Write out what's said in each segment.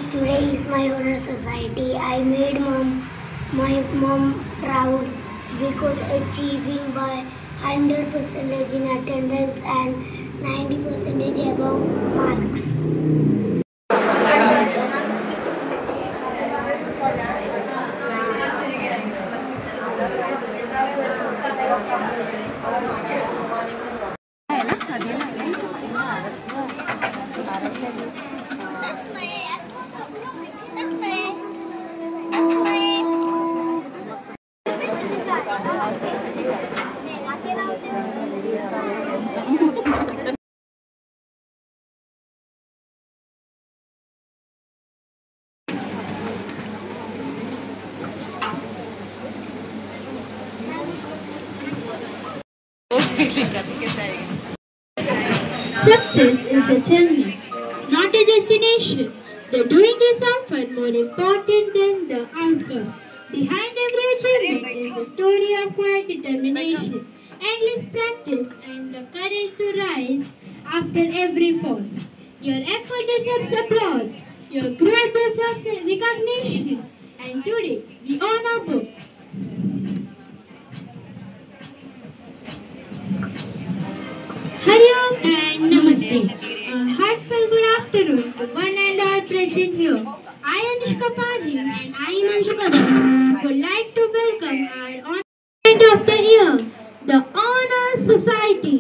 Today is my honor society. I made my mom proud because achieving by 100% in attendance and 90% above marks. Success is a journey, not a destination. The doing is often more important than the outcome. Behind every achievement is a story of quiet determination, endless practice, and the courage to rise after every fall. Your effort deserves applause, your growth deserves recognition, and today we honor both. Hari Om and Namaste. A heartfelt good afternoon to one and all present here. I am Anushka Padhi and I am Anshu Kadam. Would like to welcome our honored of the year, the Honor Society.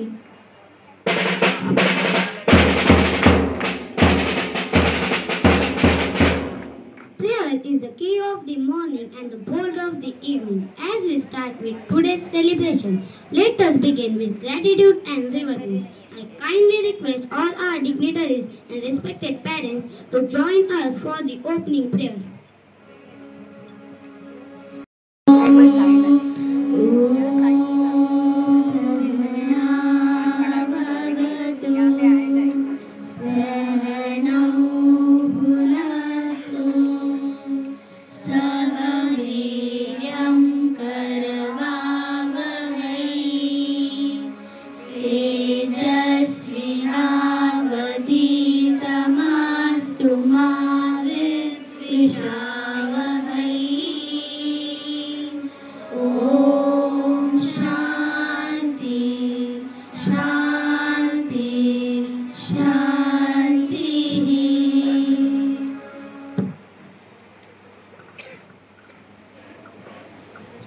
Prayer is the key of the morning and the bolt of the evening. As we start with today's celebration, let us begin with gratitude and reverence. I kindly request all our dignitaries and respected parents to join us for the opening prayer.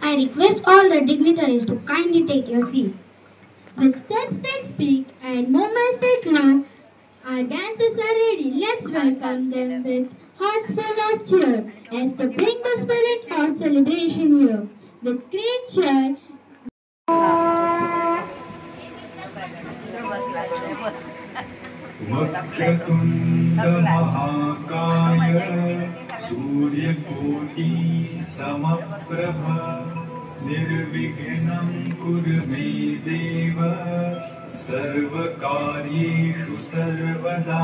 I request all the dignitaries to kindly take your seat. With steps that speak and movements that run, our dancers are ready. Let's welcome them with hearts full of cheer as they bring the spirit of celebration here. With great cheer, वक्रतुण्डमहाकाय सूर्यकोटि समप्रभ निर्विघ्नं कुरु मे देव सर्वकार्येषु सर्वदा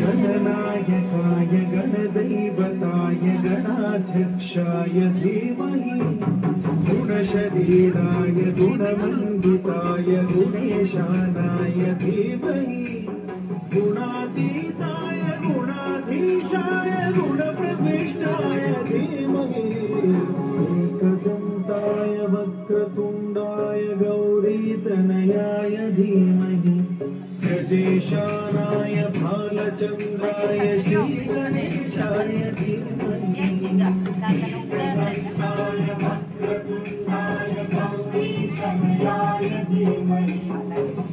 गणनायकाय गणदैवताय गणाध्यक्षाय धीमहि गुणशरीराय गुणमण्डिताय गुणेशानाय धीमहि गुणातीताय गुणाधीशाय गुणप्रविष्टाय धीमहि एकदन्ताय वक्रतुण्डाय गौरीतनयाय धीमहि गजेशानाय भालचन्द्राय श्रीगणेशाय धीमहि एकदन्ताय वक्रतुण्डाय गौरीतनयाय धीमहि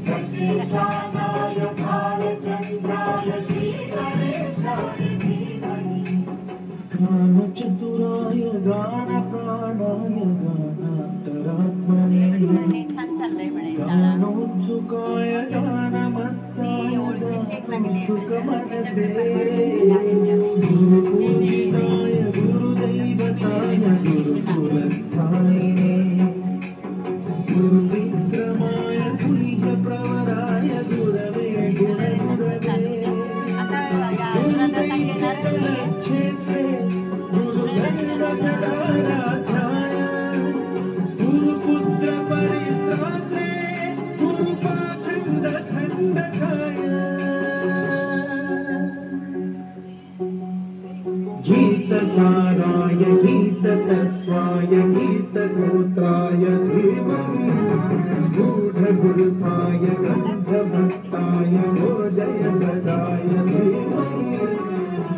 गजेशानाय भालचन्द्राय श्रीगणेशाय धीमहि ज्ञानचतुराय गानप्राणाय गानान्तरात्मने गानोत्सुकाय गानमत्ताय गानोत्सुकमनसे गुरुपूजिताय गुरुदैवताय गुरुकुलस्थायिने गुरुविक्रमाय तुल्यप्रवराय गुरवे गुणगुरवे गुरुदैवतलक्षेत्रे गुरुदण्डकदाराध्याय गुरुपुत्रपरित्रात्रे गुरुपाखण्डखण्डकाय गीतसाराय गीततत्त्वाय गीतगोत्राय धीमहि गूढगुरुपाय गन्धभक्ताय योजयप्रदाय धीमहि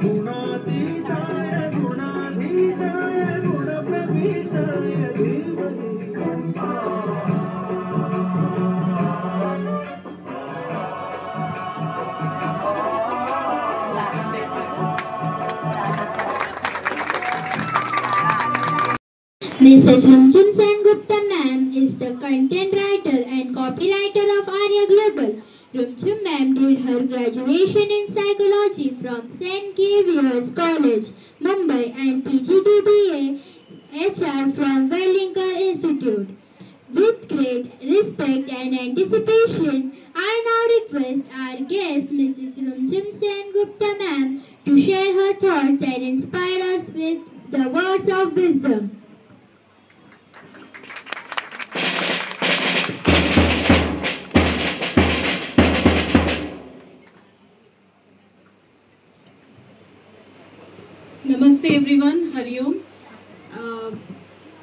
गुणातीताय गुणाधीशाय गुणप्रविष्टाय धीमहि Mrs. Rumchum Sengupta ma'am is the content writer and copywriter of Arya Global. Rumchum ma'am did her graduation in psychology from St. Xavier's College, Mumbai and PGDBA HR from Wellinger Institute. With great respect and anticipation, I now request our guest Mrs. Rumchum Sengupta ma'am to share her thoughts and inspire us with the words of wisdom. Namaste everyone, Hari Om.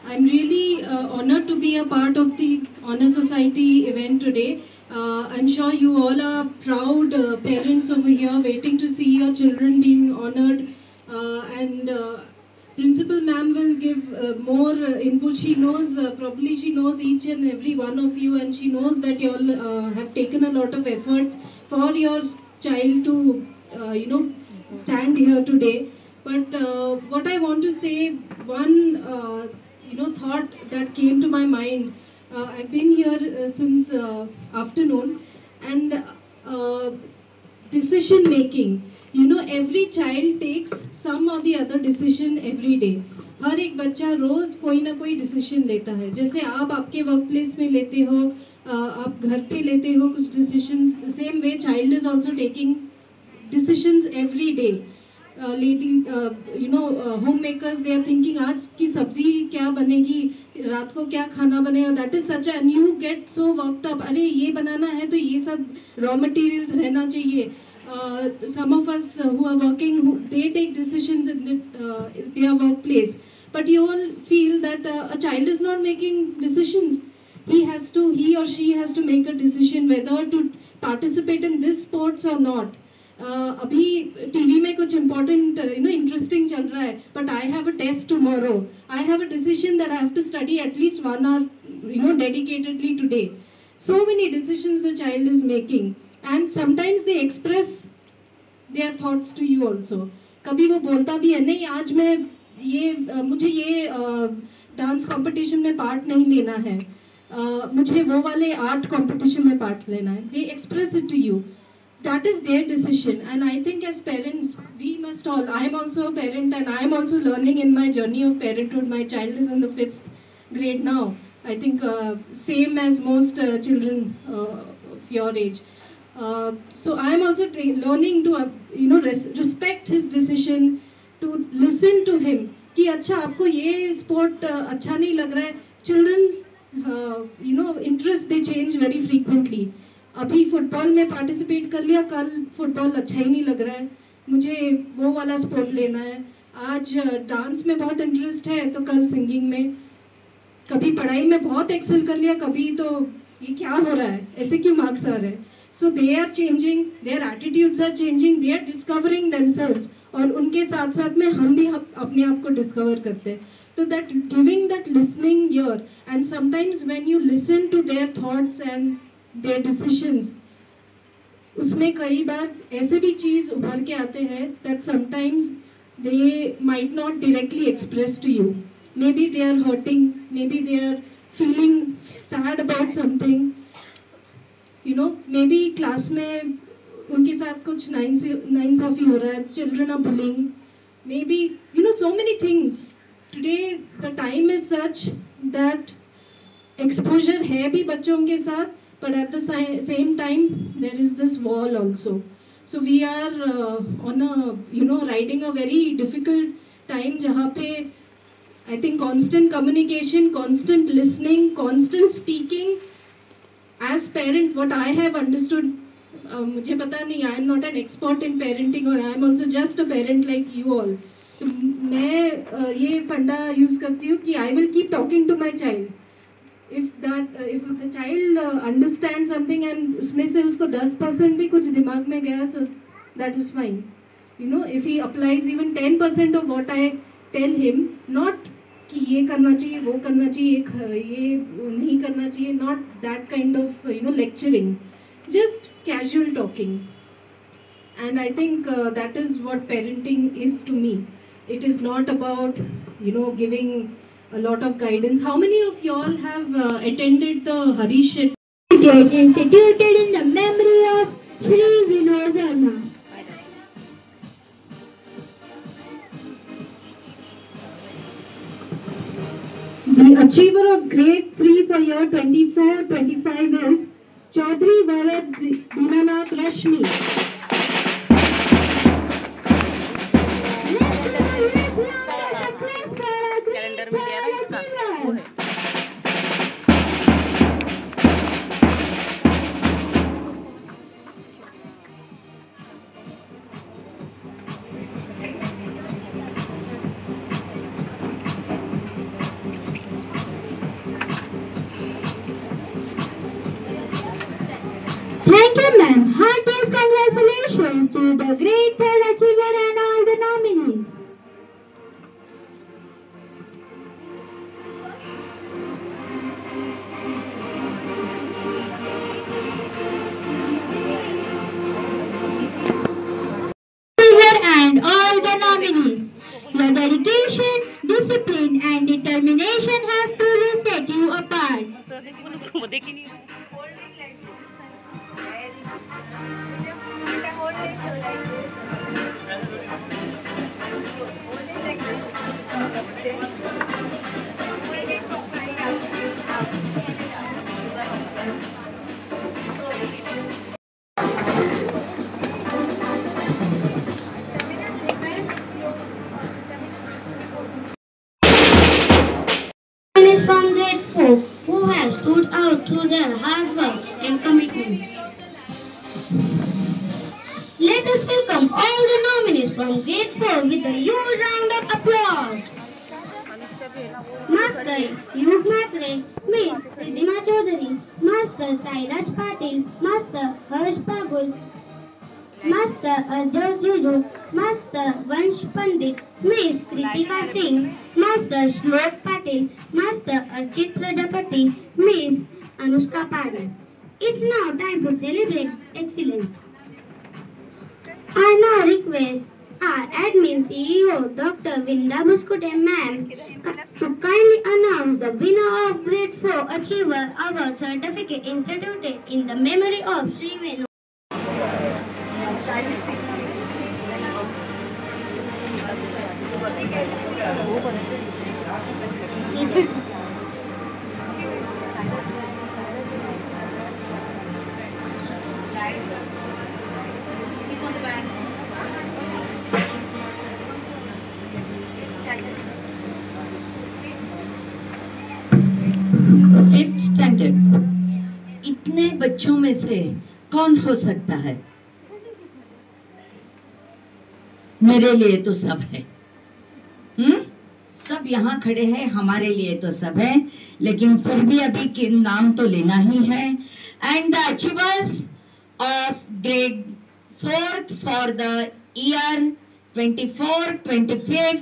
I'm really honored to be a part of the Honor Society event today. I'm sure you all are proud parents over here waiting to see your children being honored, and Principal ma'am will give more input. She knows, probably she knows each and every one of you, and she knows that you all have taken a lot of efforts for your child to stand here today. But what I want to say, one thought that came to my mind. I've been here since afternoon, and decision making. Every child takes some or the other decision every day. हर एक बच्चा रोज कोई ना कोई decision लेता है. जैसे आप आपके वर्क प्लेस में लेते हो, आप घर पे लेते हो कुछ decisions. Same way child is also taking decisions every day. Homemakers, they are thinking आज की सब्जी क्या बनेगी, रात को क्या खाना बनेगा. That is such and you get so worked up. अरे ये बनाना है तो ये सब रॉ मटेरियल्स रहना चाहिए. Some of us who are working, they take decisions in their workplace, but you all feel that a child is not making decisions. He or she has to make a decision whether to participate in this sports or not. अभी TV में कुछ important interesting चल रहा है, but I have a test tomorrow. I have a decision that I have to study at least 1 hour dedicatedly today. So many decisions the child is making. And sometimes they express their thoughts to you also. कभी वो बोलता भी है, नहीं आज मुझे ये dance competition में पार्ट नहीं लेना है, मुझे वो वाले आर्ट कंपटीशन में पार्ट लेना है. They express it to you. That is their decision. And I think as parents, we must all, I am also a parent and I am also learning in my journey of parenthood. My child is in the 5th grade now. I think same as most children of your age. So I am also learning to respect his decision, to listen to him. कि अच्छा आपको ये sport अच्छा नहीं लग रहा है. Children's interest they change very frequently. अभी फुटबॉल में पार्टिसिपेट कर लिया, कल फुटबॉल अच्छा ही नहीं लग रहा है, मुझे वो वाला स्पोर्ट लेना है. आज डांस में बहुत इंटरेस्ट है तो कल सिंगिंग में. कभी पढ़ाई में बहुत एक्सेल कर लिया, कभी तो ये क्या हो रहा है, ऐसे क्यों मार्क्स आ रहे हैं. So they are changing, their attitudes are changing, they are discovering themselves. और उनके साथ साथ में हम भी अपने आप को डिस्कवर करते हैं. तो that giving that listening ear, and sometimes when you listen to their thoughts and their decisions, उसमें कई बार ऐसे भी चीज़ उभर के आते हैं that sometimes they might not directly express to you. Maybe they are hurting, maybe they are feeling sad about something. Maybe class में उनके साथ कुछ नाइंसाफ़ी हो रहा है, children are bullying, maybe so many things. today the time is such that exposure है भी बच्चों के साथ, but at the same time there is this wall also. So we are on a riding a very difficult time जहाँ पे I think constant communication, constant listening, constant speaking. As parent, what I have understood, मुझे पता नहीं, I am not an expert in parenting or I am also just a parent like you all. तो मैं ये फंडा use करती हूँ कि I will keep talking to my child. If the child understands something and उसमें से उसको 10% भी कुछ दिमाग में गया, so that is fine. You know, if he applies even 10% of what I tell him, not कि ये करना चाहिए, वो करना चाहिए, ये नहीं करना चाहिए, not that kind of lecturing, just casual talking. And I think that is what parenting is to me. It is not about giving a lot of guidance. How many of y'all have attended the Harish instituted in the memory of Sri Vinod Verma? The achiever of grade 3 for year 24-25 is Chaudhary Varad Dinanath Rashmi. Calendar में लिया ना इसका वो है। Thank you, ma'am. Heartiest congratulations to the great third achiever and all the nominees. And all the nominees. Your dedication, discipline, and determination have truly set you apart. Is from grade 4 who have stood out through their hard work and commitment. Let us welcome all the nominees from grade 4 with a huge round of applause. Master Yug Matre, Miss Ridhima Chaudhary, Master Sairaj Patil, Master Harsh Pagul, Master Arjun Juju, Master Vansh Pandit, Miss Kritika Singh, Master Shlok Patil, Master Archit Prajapati, Miss Anushka Padal. It's now time to celebrate excellence. I now request our Admin CEO Dr. Vinda Muskute ma'am to kindly announce the winner of Grade 4 Achiever Award Certificate instituted in the memory of Sri Venu. Fifth standard. इतने बच्चों में से कौन हो सकता है? मेरे लिए तो सब है। सब यहाँ खड़े हैं, हमारे लिए तो सब है, लेकिन फिर भी अभी नाम तो लेना ही है। And the achievers of grade 4th for the year 24-25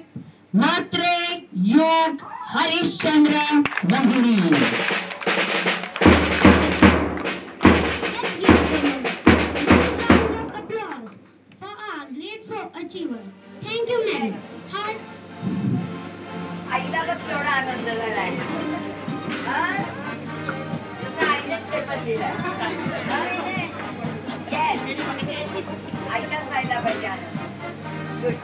मात्रे योग Harishchandra Rohini. Achiever. Thank you, ma'am. आईला बघ केवढा आनंद झालाय. जसं आईनेच पेपर लिहिलाय. येस, आईलाच व्हायला पाहिजे आनंद. Good.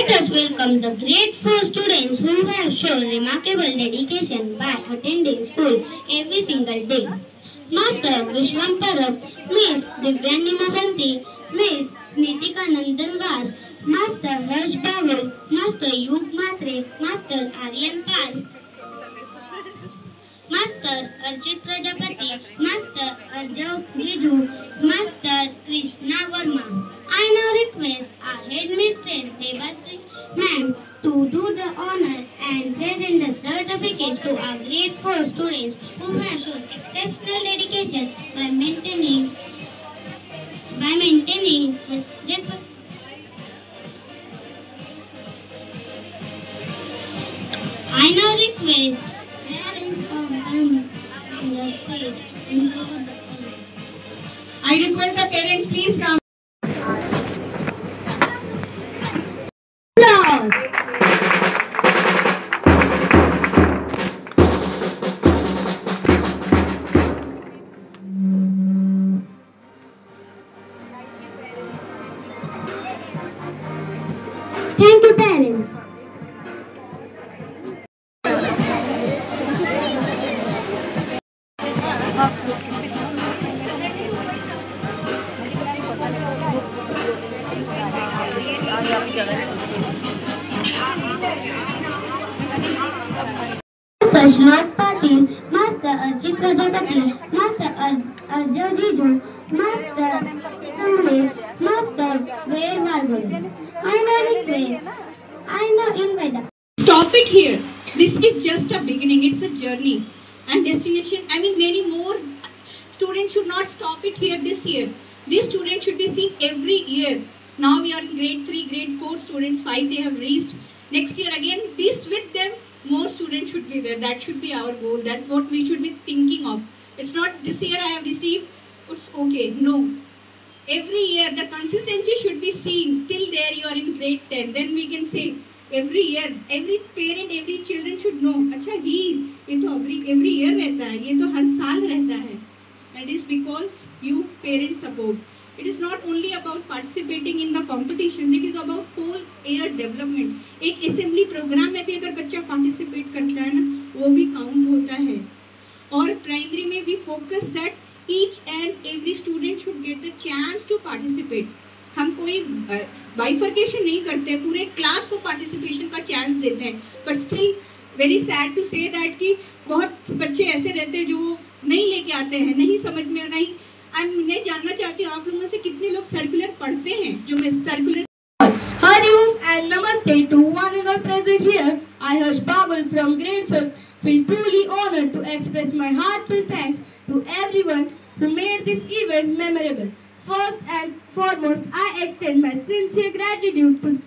Let us welcome the grade 4 students who have shown remarkable dedication by attending school every single day. Master Vishwam Parab, Miss Divyani Mohanty, Miss Nitika Nandanwar, Master Harsh Bawal, Master Yug Matre, Master Aryan Pal, Master Archit Prajapati, Master Arjav Jiju, Master Krishna Verma. I now request our headmistress Devasri ma'am to do the honor and present the certificates to our grade 4 students who have shown exceptional dedication by maintaining I now request I request the parents please come. Thank you, parents. Master Shlok Patil, Master Archit Prajapati, Master Arjav Jiju, Master Kamle, Master Ver Vargal. I now invite. Stop it here. This is just a beginning. It's a journey and destination. I mean, many more students should not stop it here this year. These students should be seen every year. Now we are in grade 3, grade 4 students, 5 they have reached. Next year again, this with them, more students should be there. That should be our goal. That's what we should be thinking of. It's not this year I have received, it's okay. No. Every year the consistency should be seen. Till there you are in grade 10. Then we can say every year, every parent, every children should know. अच्छा ये तो every year रहता है, ये तो हर साल रहता है. That is because you parents support. It is not only about participating in the competition. It is about whole year development. एक assembly program में भी अगर बच्चा participate करता है ना, वो भी count होता है. और primary में भी focus that each and every student should get the chance to participate. हम कोई bifurcation नहीं करते, पूरे क्लास को participation का chance देते हैं. But still very sad to say that कि बहुत बच्चे ऐसे रहते हैं जो नहीं लेके आते हैं, नहीं समझ में नहीं. मैं जानना चाहती हूँ आप लोगों में से कितने लोग सर्कुलर पढ़ते हैं, जो मैं circular. Hariom and Namaste to one and all present here. I, Harsh Babal from grade 5, feel truly honored to express my heartfelt thanks to everyone who made this event memorable. First and foremost, I extend my sincere gratitude to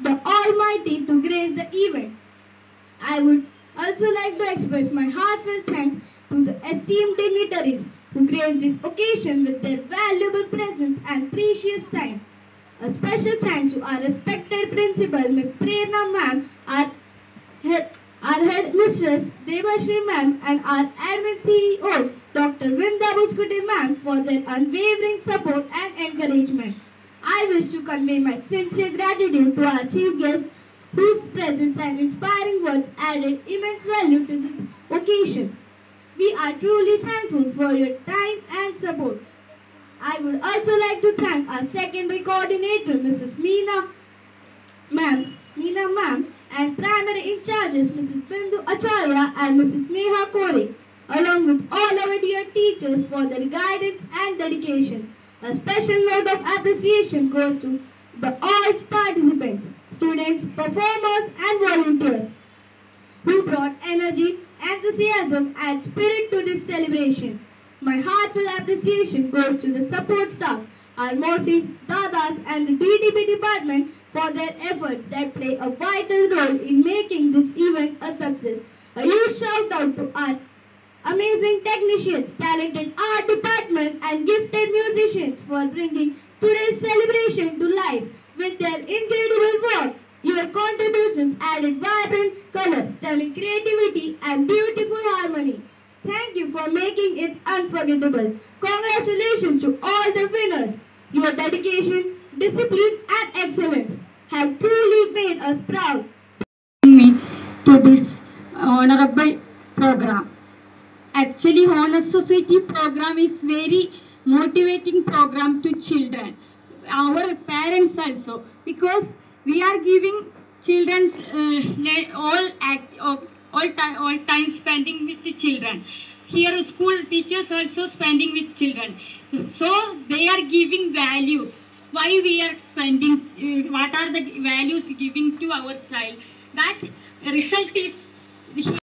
the Almighty to grace the event. I would also like to express my heartfelt thanks to the esteemed dignitaries who graced this occasion with their valuable presence and precious time. A special thanks to our respected principal, Ms. Prerna ma'am, our headmistress, Devashri ma'am, and our admin CEO, Dr. Vrinda Buskute ma'am, for their unwavering support and encouragement. I wish to convey my sincere gratitude to our chief guest, whose presence and inspiring words added immense value to this occasion. We are truly thankful for your time and support. I would also like to thank our secondary coordinator, Mrs. Meena ma'am, and primary in charges, Mrs. Bindu Acharya and Mrs. Neha Kore, along with all our dear teachers for their guidance and dedication. A special note of appreciation goes to all participants, students, performers and volunteers who brought energy, enthusiasm and spirit to this celebration. My heartfelt appreciation goes to the support staff, our Mosis, Dadas and the DDB department for their efforts that play a vital role in making this event a success. A huge shout out to our amazing technicians, talented art department and gifted musicians for bringing today's celebration to life with their incredible work. Your contributions added vibrant colors, stunning creativity and beautiful harmony. Thank you for making it unforgettable. Congratulations to all the winners. Your dedication, discipline and excellence have truly made us proud. Me to this honorable program. Actually, Honor Society program is very motivating program to children, our parents also, because we are giving children all time spending with the children. Here, school teachers also spending with children, so they are giving values. Why we are spending? What are the values giving to our child? That result is